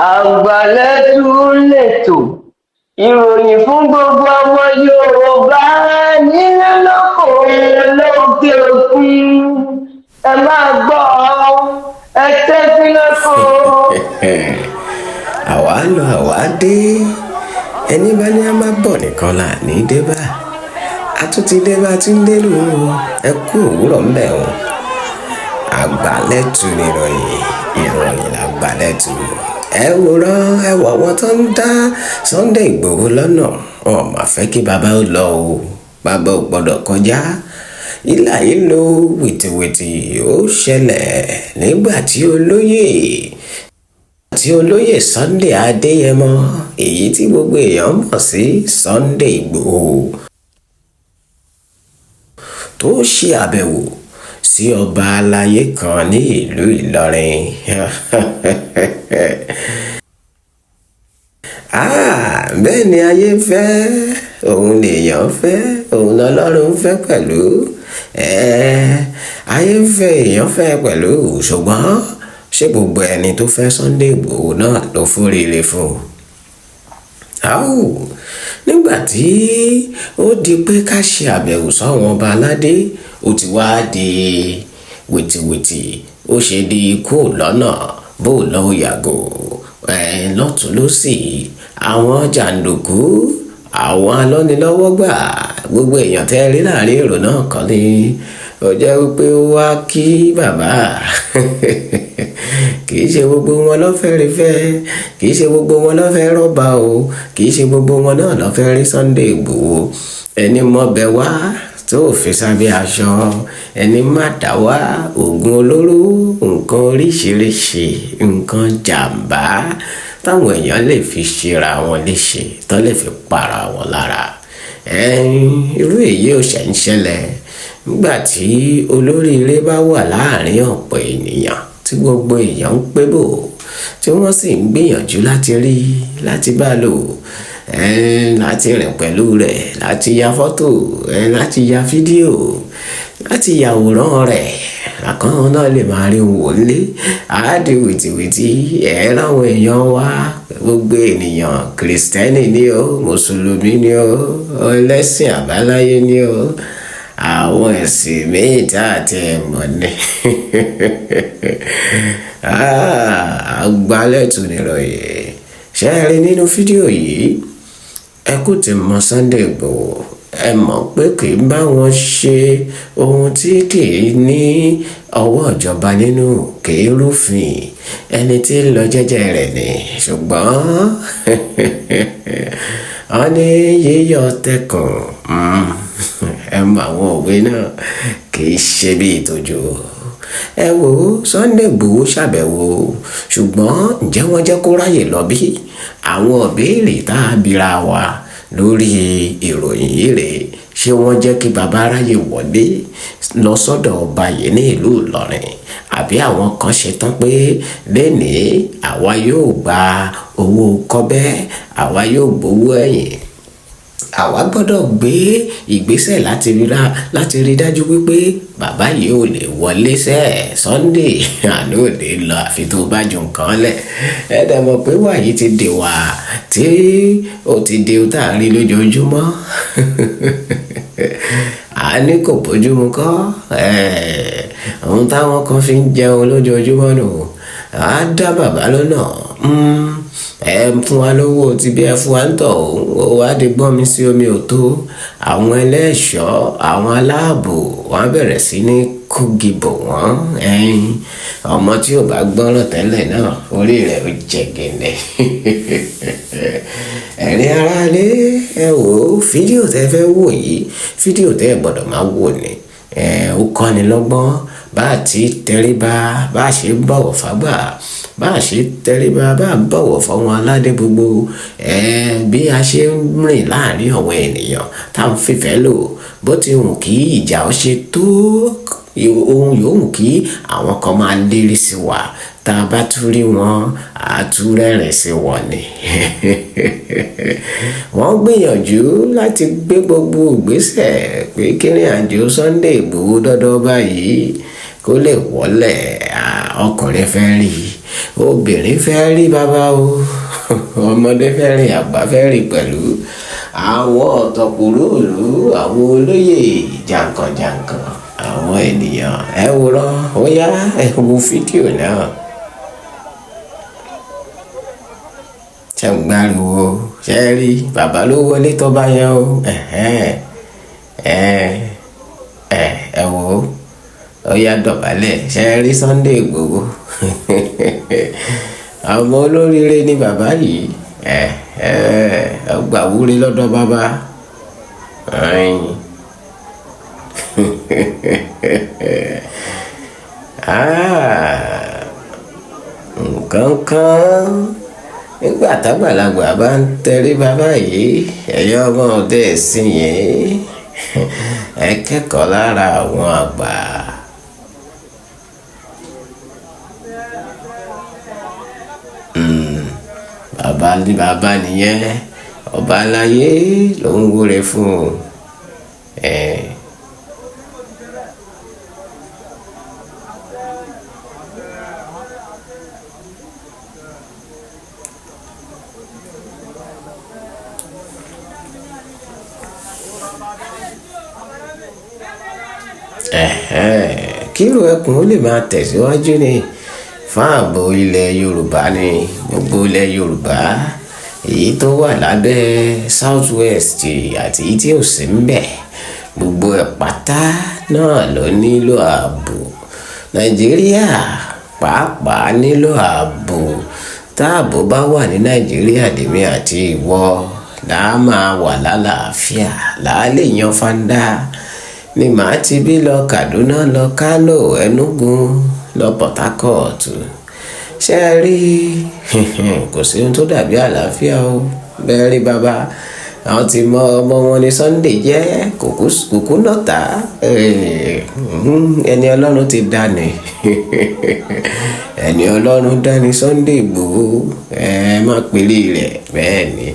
Àgbàlẹ́tù lètò ìròyìn fún gbogbo ọmọ Yorùbá nílé lóko lókè òkun. Ẹ máa gbọ́ ẹ tẹ́tí lẹ́kọ̀ọ́. àwa lọ àwa dé ẹni bá ní a máa bọ̀ nìkan là ní débà a tún ti débà tí ń dé lù ẹ kú òwúrọ̀ ń bẹ̀ wọ́n. Àgbàlẹ́tù ìròyìn làgbàlẹ́tù. Ẹ wòran ẹ wọ̀ wọ́n tó ń dá Sunday Igboho lọ́nà wọn mà fẹ́ kí bàbá ó lọ o bàbá ò gbọ́dọ̀ kọjá. Ìlà ìlò wìtìwìtì ó ṣẹlẹ̀ nígbà tí olóyè Sunday Adéyẹmọ èyí tí gbogbo èèyàn mọ̀ sí Sunday Igboho tó ṣe àbẹ̀wò sí ọba aláyé kan ní ìlú Ìlọrin. Bẹ́ẹ̀ ni ayé fẹ́ òun lèèyàn fẹ́ òun lọ́lọ́run fẹ́ pẹ̀lú ayé fẹ́ èèyàn fẹ́ pẹ̀lú ṣùgbọ́n ṣé gbogbo ẹni tó fẹ́ Sunday Igboho náà ló foríire fún un? Nígbà tí ó di pé ká ṣe àbẹ̀wò sáwọn ọba aládé ó ti wá di wìtìwìtì ó ṣe di kó lọ́nà bó lọ́ọ́ yàgò lọ́tún lósì àwọn jàǹdùkú àwọn alọ́nilọ́wọ́gbà gbogbo èèyàn tẹ́ rí láàrin èrò náà kàn ní ó jẹ́ wípé ó wá kí bàbá kì í ṣe gbogbo wọn ló fẹ́ rí fẹ́ kì í ṣe gbogbo wọn ló fẹ́ rọ́bà o kì í ṣe gbogbo wọn náà ló fẹ́ rí Sunday Igboho ẹni mọ́bẹ wá tó fi sábẹ́ aṣọ ẹni má dá wá oògùn olóró nǹkan oríṣiríṣi nǹkan jàǹbá táwọn èèyàn lè fi ṣera wọn léṣe tó lè fi para wọn lára irú èyí ò ṣe ń ṣẹlẹ̀ nígbà tí olóríire bá wà láàrin ọ̀pọ̀ ènìyàn tí gbogbo èèyàn ń pé bò tí wọ́n sì ń gbìyànjú láti rí láti bá lò láti rìn pẹ̀lú rẹ̀ láti ya fọ́tò láti ya fídíò láti yàwòrán rẹ̀ àkàn náà lè máa rí wò lé àádé wìtìwìtì láwọn èèyàn wá gbogbo ènìyàn kìrìsìtẹ́nì ni ó mùsùlùmí ni ó ẹlẹ́sìn àbáláyé ni ó àwọn ẹ̀sìn míì tá àti ẹ̀mọ́ ni Àgbàlẹ́tù nìròyìn ṣe é rí nínú fídíò yìí ẹ kò tí mọ Sunday Igboho ẹ mọ̀ pé kì í bá wọn ṣe ohun tí kì í ní ọwọ́ ìjọba nínú kì í rúfin ẹni tí ń lọ jẹ́jẹ́ rẹ̀ ni ṣùgbọ́n wọ́n ní yíyọ tẹkùn ẹ mọ àwọn òwe náà kì í ṣe bí ìtọ́jú ẹ wo Sunday Igboho ṣàbẹ̀wò ṣùgbọ́n ǹjẹ́ wọ́n jẹ́ kó ráyè lọ bí àwọn ìbéèrè tá a bira wa lórí ìròyìn yìí rèé ṣé wọ́n jẹ́ kí bàbá ráyè wọlé lọ sọ́dọ̀ ọba yìí ní ìlú Ìlọrin àbí àwọn kan ṣetán pé lénìí àwa yóò gba owó kọ́bẹ́ àwa yóò gbowó ẹ̀yìn àwa gbọ́dọ̀ gbé ìgbésẹ̀ láti rí dájú wípé bàbá yìí ò lè wọlé Sunday àná ò lè lọ àfi tó bá ju nǹkan lẹ̀ ẹ dẹ̀ mọ̀ pé wàyí ti dè wá tí ó ti dè ó tá a rí lójoojúmọ́ a ní kò bójúmu kọ́ ohun táwọn kan fi ń jẹun lójoojúmọ́ nù á dá bàbá lọ́nà ẹ fún wa lówó tí bí ẹ fún wa ń tọ̀ ó wá di gbọ́n mi sí omi ò tó àwọn ẹlẹ́ṣọ́ àwọn aláàbò wọ́n bẹ̀rẹ̀ sí ní kógibò wọ́n ọmọ tí ò bá gbọ́ràn tẹ́lẹ̀ náà orí rẹ̀ ó jẹ gẹ̀lẹ́ ẹ̀rín aráalé ẹ wò ó fídíò tẹ́ fẹ́ wò yìí fídíò tẹ́ ẹ gbọ́dọ̀ máa wò ni ó kọ́ni lọ́gbọ́n bá a ti tẹríba bá a ṣe bọ̀wọ̀ fágbà bá a ṣe tẹríba bá a bọ̀wọ̀ fọwọn aládé gbogbo bí a ṣe ń rìn láàrin àwọn ènìyàn tá à ń fìfẹ́ lò bó ti hùn kí ìjà ó ṣe tó ohun yòówù kí àwọn kan máa lérí sí wa tá a bá tún rí wọn àtúrẹ́rìn sí wọn ni wọ́n gbìyànjú láti gbé gbogbo ìgbésẹ̀ pé kírìn àjò Sunday Igboho dọ́dọ́ báyìí kó lè wọlé ọkùnrin fẹ́ rí obìnrin fẹ́ rí bàbá o ọmọdé fẹ́ rí àgbà fẹ́ rí pẹ̀lú àwọn ọ̀tọ̀kùlúùlù àwọn olóyè jàǹkànjàǹkàn àwọn ènìyàn ẹ wòran ó yá ẹ wo fídíò náà ṣe ń gbáriwo ṣe rí bàbá ló wọlé tó bá yẹn o ẹ wò ó ó yá dọ̀bálẹ̀ ṣe rí Sunday Igboho àwọn olóríire ni bàbá yìí ọgbà wúre lọ́dọ̀ bàbá nǹkan kan nígbà tágbàlagbà bá ń tẹrí bàbá yìí ẹ̀yọ́ ọmọ ọdẹ ẹ̀sìn yìí ẹ kẹ́kọ̀ọ́ lára àwọn àgbà. bàbá nìyẹn ọba aláyé ló ń wúre fún un. kílò ẹkùn ó lè máa tẹ̀síwájú ni fún ààbò ilẹ̀ Yorùbá ní gbogbo ilẹ̀ Yorùbá èyí tó wà lábẹ́ South West àti èyí tí ò sí ń bẹ̀ gbogbo ẹ̀ pátá náà ló nílò ààbò. Nàìjíríà pàápàá nílò ààbò. Táàbò bá wà ní Nàìjíríà lèmi àti ìwọ làá máa wà lálàáfíà làá lè yan fanda ni màá ti bí lọ Kaduna lọ Kano Enugu lọ Port Harcourt ṣe rí kò sí ohun tó dàbí àlàáfíà o bẹ́ẹ̀ rí bàbá àwọn tí mọ ọmọ wọn ní Sunday jẹ́ kùkú nọ́ta ẹni Ọlọ́run ti dání ẹni Ọlọ́run dání Sunday Igboho má pèlè rẹ̀ bẹ́ẹ̀ ni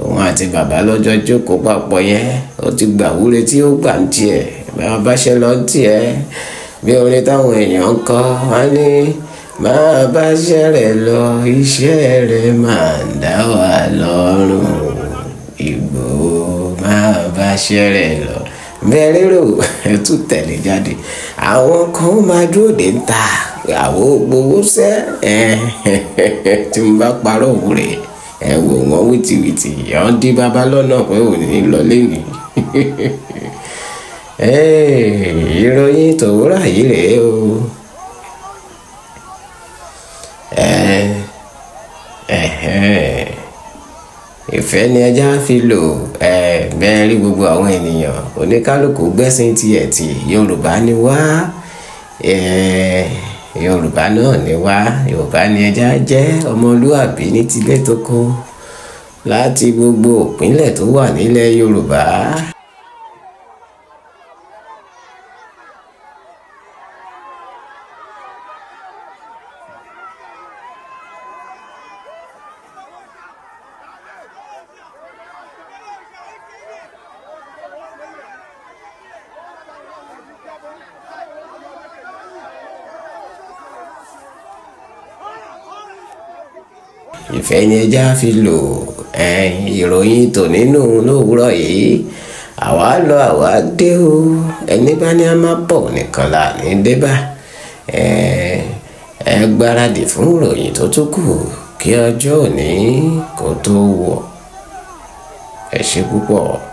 òun àti bàbá lọ́jọ́ jókòó papọ̀ yẹn ó ti gbà wúre tí ó gbà ń tiẹ̀ bá ṣe lọ tiẹ̀ bí orin táwọn èèyàn ń kọ wá ní máa bá ṣẹ́ rẹ̀ lọ iṣẹ́ rẹ̀ máa ń dá wa lọ́rùn Ìgbòho máa bá ṣẹ́ rẹ̀ lọ bẹ́ẹ̀ rérò ẹ tún tẹ̀lé jáde àwọn kan máa dúró dé ń ta àwọn gbowó sẹ́ tí mo bá parọ́ òwúrẹ́ ẹ wò wọ́n wìtìwìtì àwọn dí bàbá lọ́nà pé ò ní lọ lẹ́nu ìròyìn tòwúrọ̀ yìí rèé o ìfẹ́ ni ẹja fi lò bẹ́ẹ̀ rí gbogbo àwọn ènìyàn oníkálukú gbẹ́sìn tiẹ̀ tí Yorùbá ni wá Yorùbá náà ni wá Yorùbá ni ẹja jẹ́ ọmọlúàbí ní tilé tóko láti gbogbo ìpínlẹ̀ tó wà nílẹ̀ Yorùbá. ìfẹ́ ni ẹja fi lò ìròyìn tò nínú lówùúrọ̀ yìí àwa lọ àwa dé o ẹni bá ní a máa bọ̀ nìkan là ní débà ẹ gbáradì fún ìròyìn tó tún kù kí ọjọ́ òní kó tó wọ̀ ẹ ṣé púpọ̀.